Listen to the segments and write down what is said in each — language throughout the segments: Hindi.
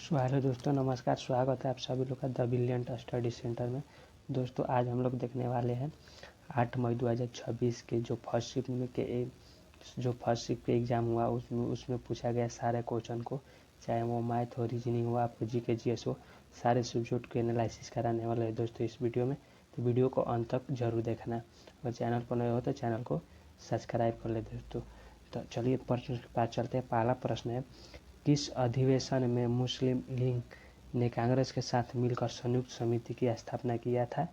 हेलो दोस्तों, नमस्कार। स्वागत है आप सभी लोग का द ब्रिलियंट स्टडी सेंटर में। दोस्तों, आज हम लोग देखने वाले हैं 8 मई 2026 के जो फर्स्ट शिफ्ट के एग्ज़ाम हुआ उसमें पूछा गया सारे क्वेश्चन को, चाहे वो मैथ हो, रीजनिंग हो, आपको जीके जीएस हो, सारे सब्जेक्ट के एनालिसिस कराने वाले हैं दोस्तों इस वीडियो में। तो वीडियो को अंत तक जरूर देखना। अगर चैनल पर नए हो तो चैनल को सब्सक्राइब कर ले दोस्तों। तो चलिए प्रश्न के पास चलते हैं। पहला प्रश्न है, किस अधिवेशन में मुस्लिम लीग ने कांग्रेस के साथ मिलकर संयुक्त समिति की स्थापना किया था?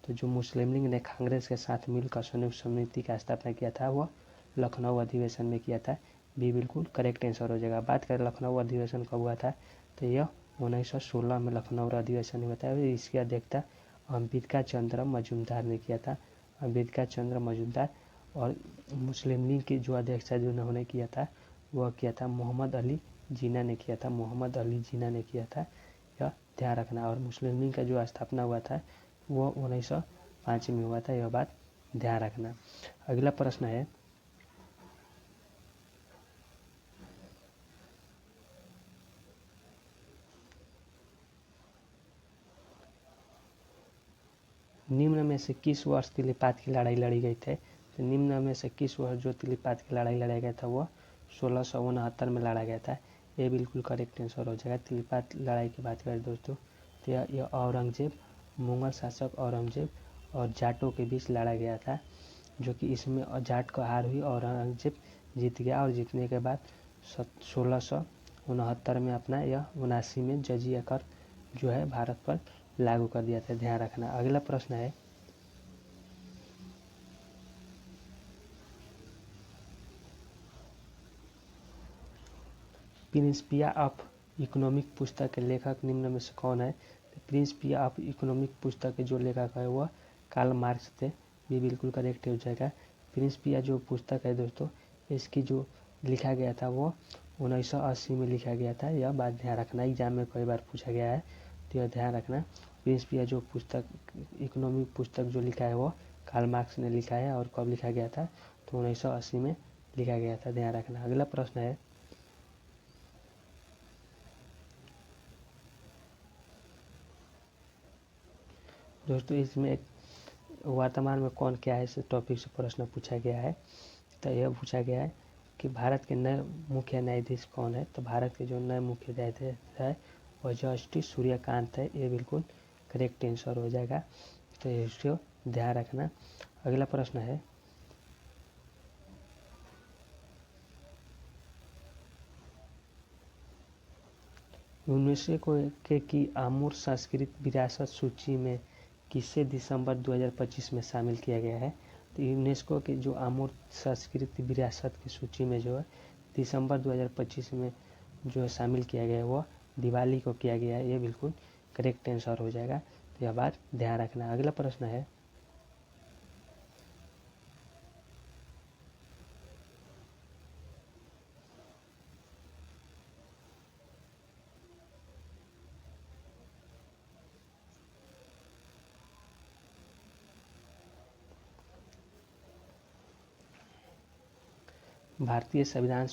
तो जो मुस्लिम लीग ने कांग्रेस के साथ मिलकर संयुक्त समिति का स्थापना किया था वह लखनऊ अधिवेशन में किया था। बी बिल्कुल करेक्ट आंसर हो जाएगा। बात करें लखनऊ अधिवेशन कब हुआ था, तो यह 1916 में लखनऊ अधिवेशन हुआ था। इसकी अध्यक्षता अम्बिका चंद्र मजूमदार ने किया था। अम्बिका चंद्र मजूमदार। और मुस्लिम लीग की जो अध्यक्षता जिन्होंने किया था वह किया था मोहम्मद अली जिन्ना ने किया था। मोहम्मद अली जिन्ना ने किया था, यह ध्यान रखना। और मुस्लिम लीग का जो स्थापना हुआ था वह 1905 में हुआ था, यह बात ध्यान रखना। अगला प्रश्न है, निम्न में से किस वर्ष तिलिपात की लड़ाई लड़ी गई थी? तो निम्न में से किस वर्ष जो तिलिपात की लड़ाई लड़ा गया था वह 1669 में लड़ा गया था। ये बिल्कुल करेक्ट आंसर हो जाएगा। तिलिपात लड़ाई की बात करें दोस्तों तो यह औरंगजेब, मुगल शासक औरंगजेब और जाटों के बीच लड़ा गया था, जो कि इसमें जाट को हार हुई। औरंगजेब जीत गया और जीतने के बाद 1669 में अपना यह 79 में जजिया कर जो है भारत पर लागू कर दिया था, ध्यान रखना। अगला प्रश्न है, प्रिंसिपिया ऑफ इकोनॉमिक पुस्तक के लेखक निम्न में से कौन है? तो प्रिंसिपिया ऑफ इकोनॉमिक पुस्तक के जो लेखक है वह कार्ल मार्क्स थे। ये बिल्कुल करेक्ट हो जाएगा। प्रिंसिपिया जो पुस्तक है दोस्तों, इसकी जो लिखा गया था वो 1980 में लिखा गया था। यह बात ध्यान रखना, एग्जाम में कई बार पूछा गया है तो यह ध्यान रखना। प्रिंसिपिया जो पुस्तक इकोनॉमिक पुस्तक जो लिखा है वो कार्ल मार्क्स ने लिखा है। और कब लिखा गया था? तो 1980 में लिखा गया था, ध्यान रखना। अगला प्रश्न है, दोस्तों इसमें वर्तमान में कौन क्या है इस टॉपिक से प्रश्न पूछा गया है। तो यह पूछा गया है कि भारत के नए मुख्य न्यायाधीश कौन है? तो भारत के जो नए मुख्य न्यायाधीश है वह जस्टिस सूर्यकांत है। ये बिल्कुल करेक्ट आंसर हो जाएगा, तो इसको ध्यान रखना। अगला प्रश्न है, यूनेस्को के की अमूर्त सांस्कृतिक विरासत सूची में किसे दिसंबर 2025 में शामिल किया गया है? तो यूनेस्को की जो अमूर्त सांस्कृतिक विरासत की सूची में जो है दिसंबर 2025 में जो शामिल किया गया है वह दिवाली को किया गया है। ये बिल्कुल करेक्ट आंसर हो जाएगा, तो यह बात ध्यान रखना। अगला प्रश्न है, भारतीय संविधान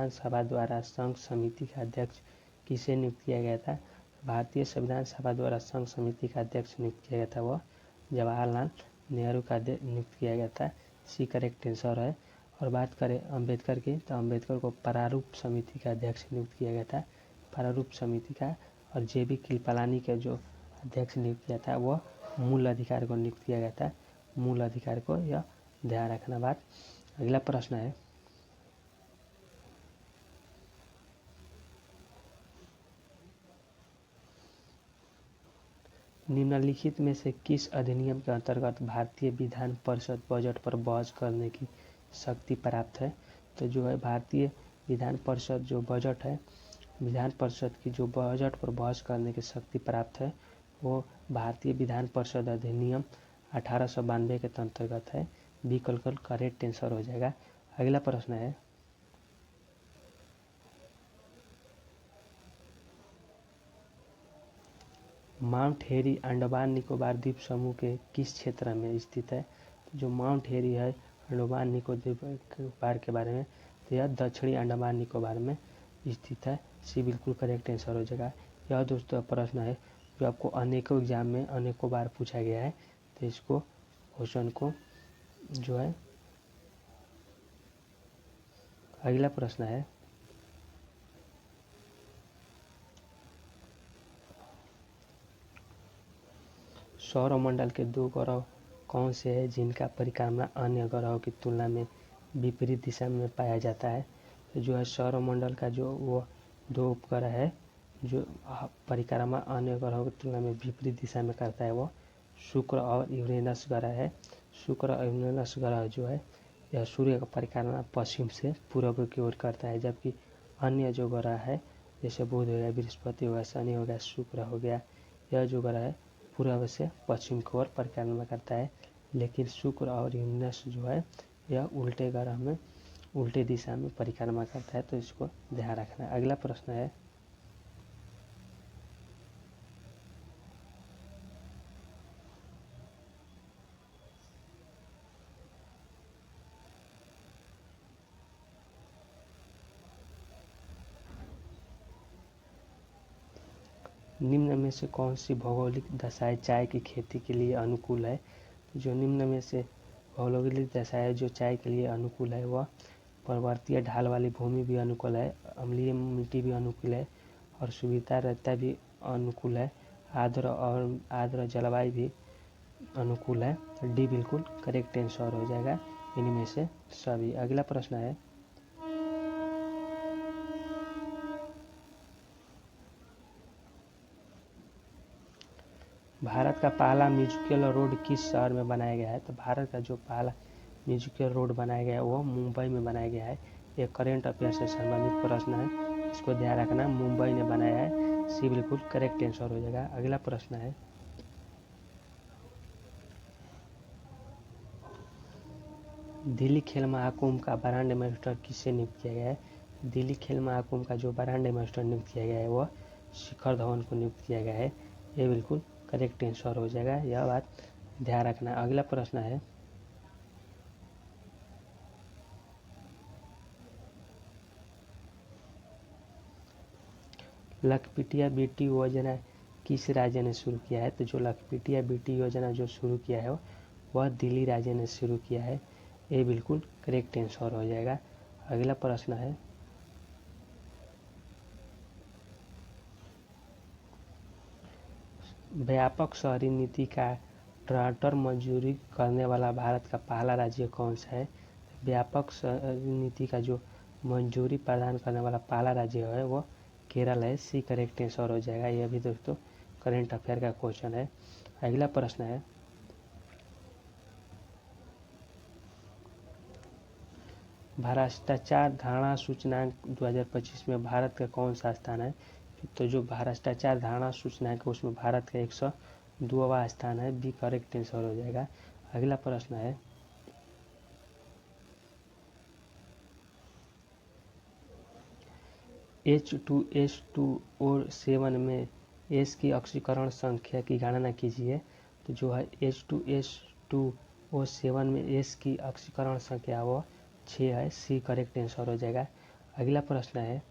सभा द्वारा संघ समिति का अध्यक्ष किसे नियुक्त किया गया था? भारतीय संविधान सभा द्वारा संघ समिति का अध्यक्ष नियुक्त किया गया था वह जवाहरलाल नेहरू का नियुक्त किया गया था। सी करेक्ट आंसर है। और बात करें अम्बेडकर की, तो अम्बेडकर को प्रारूप समिति का अध्यक्ष नियुक्त किया गया था, प्रारूप समिति का। और JB कृपलानी का जो अध्यक्ष नियुक्त किया था वह मूल अधिकार को नियुक्त किया गया था, मूल अधिकार को, यह ध्यान रखना बात। अगला प्रश्न है, निम्नलिखित में से किस अधिनियम के अंतर्गत भारतीय विधान परिषद बजट पर बहस करने की शक्ति प्राप्त है? तो जो है भारतीय विधान परिषद जो बजट है, विधान परिषद की जो बजट पर बहस करने की शक्ति प्राप्त है वो भारतीय विधान परिषद अधिनियम 1892 के अंतर्गत है। विकल्प करेक्ट आंसर हो जाएगा। अगला प्रश्न है, माउंट हेरी अंडमान निकोबार द्वीप समूह के किस क्षेत्र में स्थित है? तो जो माउंट हेरी है अंडमान निकोबार के बारे में, तो यह दक्षिणी अंडमान निकोबार में स्थित है, सी बिल्कुल करेक्ट आंसर हो जाएगा। यह दोस्तों प्रश्न है जो आपको अनेकों एग्जाम में अनेकों बार पूछा गया है, तो इसको क्वेश्चन को जो है अगला प्रश्न है सौरमंडल के 2 ग्रह कौन से हैं जिनका परिक्रमा अन्य ग्रहों की तुलना में विपरीत दिशा में पाया जाता है। तो जो है सौरमंडल का जो वो 2 उपग्रह है जो परिक्रमा अन्य ग्रहों की तुलना में विपरीत दिशा में करता है, वो शुक्र और यूरेनस ग्रह है। शुक्र और यूरेनस ग्रह जो है यह सूर्य का परिक्रमा पश्चिम से पूर्व की ओर करता है, जबकि अन्य जो ग्रह है जैसे बुध हो गया, बृहस्पति हो गया, शनि हो गया, शुक्र हो गया, यह जो ग्रह है पूर्व से पश्चिम की ओर परिक्रमा करता है। लेकिन शुक्र और यूरेनस जो है यह उल्टे ग्रह में उल्टे दिशा में परिक्रमा करता है, तो इसको ध्यान रखना है। अगला प्रश्न है निम्न में से कौन सी भौगोलिक दशाएं चाय की खेती के लिए अनुकूल है। तो जो निम्न में से भौगोलिक दशाएं जो चाय के लिए अनुकूल है वह पर्वतीय ढाल वाली भूमि भी अनुकूल है, अम्लीय मिट्टी भी अनुकूल है और सुविधा रहता भी अनुकूल है, आर्द्र जलवायु भी अनुकूल है। डी बिल्कुल करेक्ट आंसर हो जाएगा इनमें से सभी। अगला प्रश्न है भारत का पहला म्यूजिकल रोड किस शहर में बनाया गया है। तो भारत का जो पहला म्यूजिकल रोड बनाया गया है वो मुंबई में बनाया गया है। ये करेंट अफेयर से संबंधित प्रश्न है, इसको ध्यान रखना, मुंबई ने बनाया है, सी बिल्कुल करेक्ट आंसर हो जाएगा। अगला प्रश्न है दिल्ली खेल महाकुंभ का ब्रांड एम्बेसडर किससे नियुक्त किया गया है। दिल्ली खेल महाकुंभ का जो ब्रांड एम्बेसडर नियुक्त किया गया है वह शिखर धवन को नियुक्त किया गया है, ये बिल्कुल करेक्ट आंसर हो जाएगा, यह बात ध्यान रखना। अगला प्रश्न है लखपतिया बेटी योजना किस राज्य ने शुरू किया है। तो जो लखपतिया बेटी योजना जो शुरू किया है वह दिल्ली राज्य ने शुरू किया है, ये बिल्कुल करेक्ट आंसर हो जाएगा। अगला प्रश्न है व्यापक शहरी नीति का ट्रांटर मंजूरी करने वाला भारत का पहला राज्य कौन सा है। व्यापक शहरी नीति का जो मंजूरी प्रदान करने वाला पहला राज्य है वो केरल है, सी करेक्ट आंसर हो जाएगा। यह भी दोस्तों करेंट अफेयर का क्वेश्चन है। अगला प्रश्न है भ्रष्टाचार धारणा सूचकांक 2025 में भारत का कौन सा स्थान है। तो जो भ्रष्टाचार धारणा सूचकांक है उसमें भारत का 102वां स्थान है, बी करेक्ट आंसर हो जाएगा। अगला प्रश्न है H2S2O7 में S की ऑक्सीकरण संख्या की गणना कीजिए। तो जो है H2S2O7 में S की ऑक्सीकरण संख्या वो 6 है, सी करेक्ट आंसर हो जाएगा। अगला प्रश्न है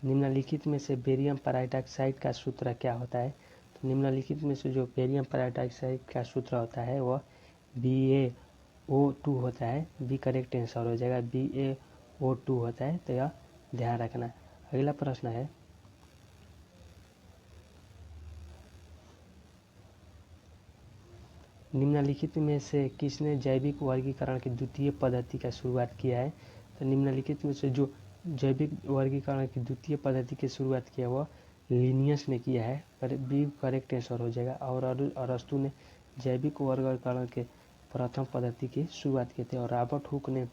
निम्नलिखित में से बेरियम पेरोक्साइड का सूत्र क्या होता है। तो निम्नलिखित में से जो बेरियम पेरोक्साइड का सूत्र होता है वह BaO2 होता है, बी करेक्ट आंसर हो जाएगा, BaO2 होता है, तो यह ध्यान रखना। अगला प्रश्न है निम्नलिखित में से किसने जैविक वर्गीकरण की द्वितीय पद्धति का शुरुआत किया है। तो निम्नलिखित में से जो जैविक वर्गीकरण की द्वितीय पद्धति की शुरुआत किया वह लिनियस ने किया है, बी करेक्ट आंसर हो जाएगा। और अरस्तु ने जैविक वर्गीकरण के प्रथम पद्धति की शुरुआत की थी और रॉबर्ट हुक ने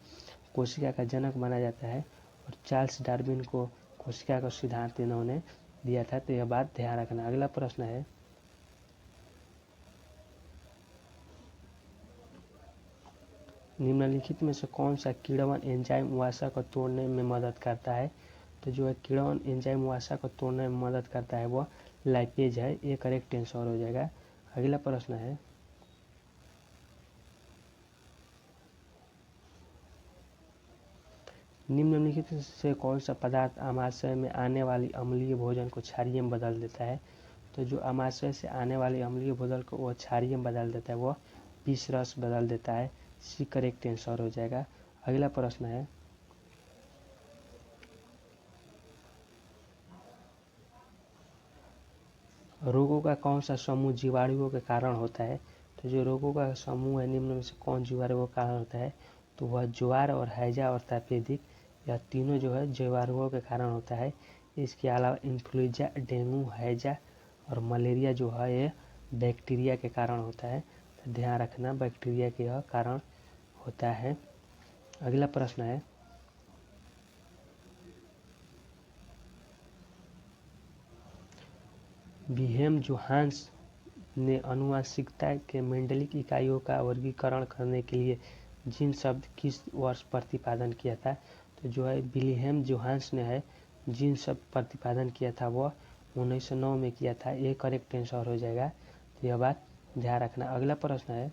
कोशिका का जनक माना जाता है और चार्ल्स डार्विन को कोशिका का सिद्धांत इन्होंने दिया था, तो यह बात ध्यान रखना। अगला प्रश्न है निम्नलिखित में से कौन सा किण्वन एंजाइम वसा को तोड़ने में मदद करता है। तो जो है किण्वन एंजाइम वसा को तोड़ने में मदद करता है वह लाइपेज है, ये करेक्ट आंसर हो जाएगा। अगला प्रश्न है निम्नलिखित से कौन सा पदार्थ आमाशय में आने वाली अम्लीय भोजन को क्षारीय में बदल देता है? तो जो आमाशय से आने वाली अम्लीय भोजन को वह क्षारीय में बदल देता है, वह विष रस बदल देता है। सी करेक्ट आंसर हो जाएगा। अगला प्रश्न है, रोगों का कौन सा समूह जीवाणुओं के कारण होता है? तो जो रोगों का समूह है निम्न में से कौन जीवाणुओं के कारण होता है? तो वह ज्वार और हैजा और तपेदिक, यह तीनों जो है जीवाणुओं के कारण होता है। इसके अलावा इन्फ्लुएंजा, डेंगू, हैजा और मलेरिया जो है ये बैक्टीरिया के कारण होता है। तो ध्यान रखना, बैक्टीरिया के यह कारण होता है। अगला प्रश्न है, विल्हेम जोहान्स ने आनुवंशिकता के मेंडेलिक इकाइयों का वर्गीकरण करने के लिए जीन शब्द किस वर्ष प्रतिपादन किया था? तो जो है विल्हेम जोहान्स ने है जीन शब्द प्रतिपादन किया था, वह 1909 में किया था। ये करेक्ट आंसर हो जाएगा। तो यह बात ध्यान रखना। अगला प्रश्न है,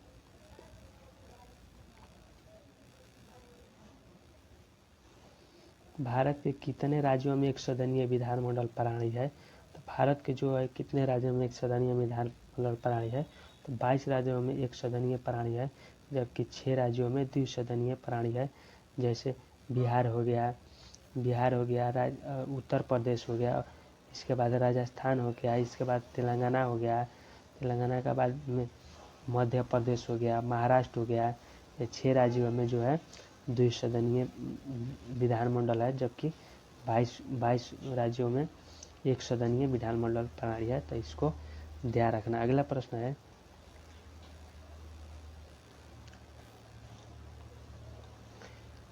भारत के कितने राज्यों में एक सदनीय विधानमंडल प्रणाली है? तो भारत के जो है कितने राज्यों में एक सदनीय विधानमंडल प्रणाली है? तो 22 राज्यों में एक सदनीय प्रणाली है, जबकि 6 राज्यों में द्विसदनीय प्रणाली है। जैसे बिहार हो गया, उत्तर प्रदेश हो गया, इसके बाद राजस्थान हो गया, इसके बाद तेलंगाना हो गया, तेलंगाना के बाद में मध्य प्रदेश हो गया, महाराष्ट्र हो गया। ये 6 राज्यों में जो है द्विसदनीय विधानमंडल है, जबकि 22 राज्यों में एक सदनीय विधानमंडल प्रणाली है। तो इसको ध्यान रखना। अगला प्रश्न है,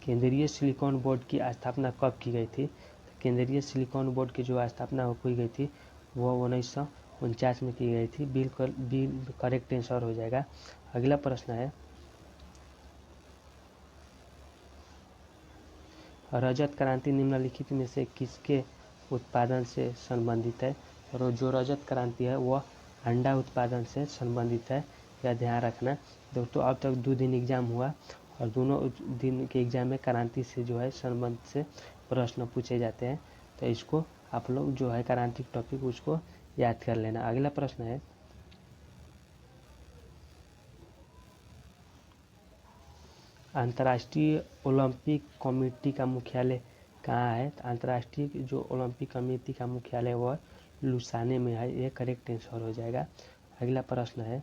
केंद्रीय सिलिकॉन बोर्ड की स्थापना कब की गई थी? तो केंद्रीय सिलिकॉन बोर्ड की जो स्थापना की गई थी वो 1949 में की गई थी। बिल्कुल करेक्ट आंसर हो जाएगा। अगला प्रश्न है, रजत क्रांति निम्नलिखित में से किसके उत्पादन से संबंधित है? और जो रजत क्रांति है वह अंडा उत्पादन से संबंधित है। यह ध्यान रखना। दोस्तों अब तक 2 दिन एग्जाम हुआ और दोनों दिन के एग्जाम में क्रांति से जो है संबंध से प्रश्न पूछे जाते हैं। तो इसको आप लोग जो है क्रांति टॉपिक उसको याद कर लेना। अगला प्रश्न है, अंतर्राष्ट्रीय ओलंपिक कमेटी का मुख्यालय कहाँ है? तो अंतर्राष्ट्रीय जो ओलंपिक कमेटी का मुख्यालय वह लुसाने में है। ये करेक्ट आंसर हो जाएगा। अगला प्रश्न है,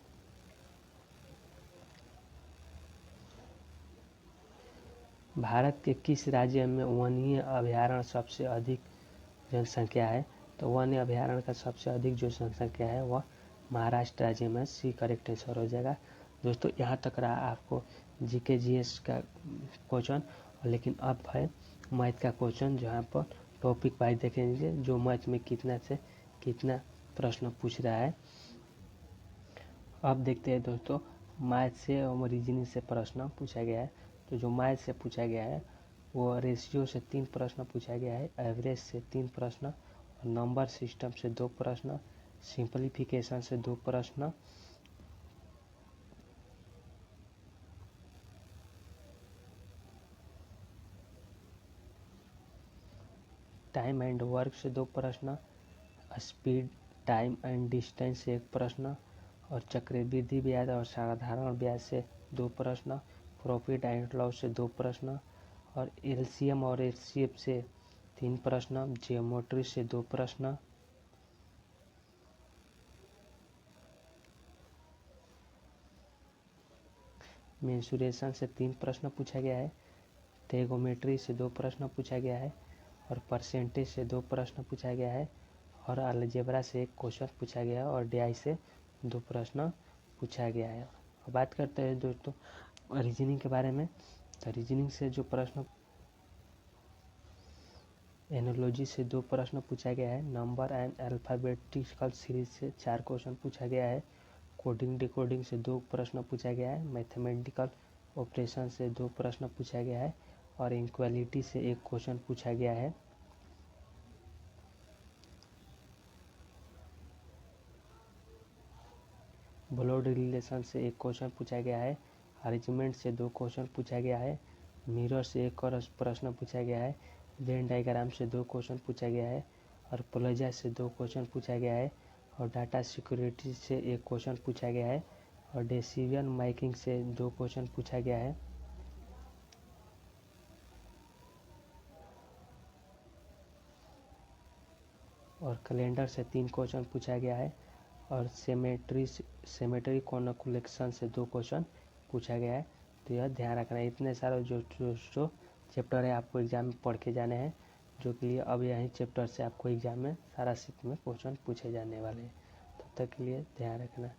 भारत के किस राज्य में वन्य अभयारण्य सबसे अधिक जनसंख्या है? तो वन्य अभयारण्य का सबसे अधिक जो जनसंख्या है वह महाराष्ट्र राज्य में। सी करेक्ट आंसर हो जाएगा। दोस्तों यहाँ तक रहा आपको जीके जीएस का क्वेश्चन, लेकिन अब है मैथ का क्वेश्चन, जहाँ पर टॉपिक वाइज देखेंगे जो मैथ में कितना से कितना प्रश्न पूछ रहा है। अब देखते हैं दोस्तों, मैथ से और रीजनिंग से प्रश्न पूछा गया है। तो जो मैथ से पूछा गया है वो रेशियो से 3 प्रश्न पूछा गया है, एवरेज से 3 प्रश्न, और नंबर सिस्टम से 2 प्रश्न, सिंपलीफिकेशन से 2 प्रश्न, टाइम एंड वर्क से 2 प्रश्न, स्पीड, टाइम एंड डिस्टेंस से 1 प्रश्न, और चक्रवृद्धि ब्याज और साधारण ब्याज से 2 प्रश्न, प्रॉफिट एंड लॉस से 2 प्रश्न, और एलसीएम और एचसीएफ से 3 प्रश्न, जियोमेट्री से 2 प्रश्न, मेंसुरेशन से 3 प्रश्न पूछा गया है, ट्रिगोनोमेट्री से 2 प्रश्न पूछा गया है, और परसेंटेज से 2 प्रश्न पूछा गया है, और अलजेब्रा से 1 क्वेश्चन पूछा गया है, और डीआई से 2 प्रश्न पूछा गया है। अब बात करते हैं दोस्तों रीजनिंग के बारे में। तो रीजनिंग से जो प्रश्न, एनोलॉजी से 2 प्रश्न पूछा गया है, नंबर एंड अल्फ़ाबेटिकल सीरीज से 4 क्वेश्चन पूछा गया है, कोडिंग डिकोडिंग से 2 प्रश्न पूछा गया है, मैथमेटिकल ऑपरेशन से 2 प्रश्न पूछा गया है, और इक्वालिटी से 1 क्वेश्चन पूछा गया है। ब्लड रिलेशन से 1 क्वेश्चन पूछा गया है, अरेंजमेंट से 2 क्वेश्चन पूछा गया है, मिरर से एक और प्रश्न पूछा गया है, वेन डायग्राम से 2 क्वेश्चन पूछा गया है, और प्लेजर से 2 क्वेश्चन पूछा गया है, और डाटा सिक्योरिटी से 1 क्वेश्चन पूछा गया है, और डिसीजन मेकिंग से 2 क्वेश्चन पूछा गया है, और कैलेंडर से 3 क्वेश्चन पूछा गया है, और सेमेट्री कॉन्कुलेक्शन से 2 क्वेश्चन पूछा गया है। तो यह ध्यान रखना है, इतने सारे जो चैप्टर है आपको एग्जाम में पढ़ के जाने हैं, जो कि अब यही चैप्टर से आपको एग्जाम में सारा सीट में क्वेश्चन पूछे जाने वाले हैं। तब तक के लिए ध्यान रखना।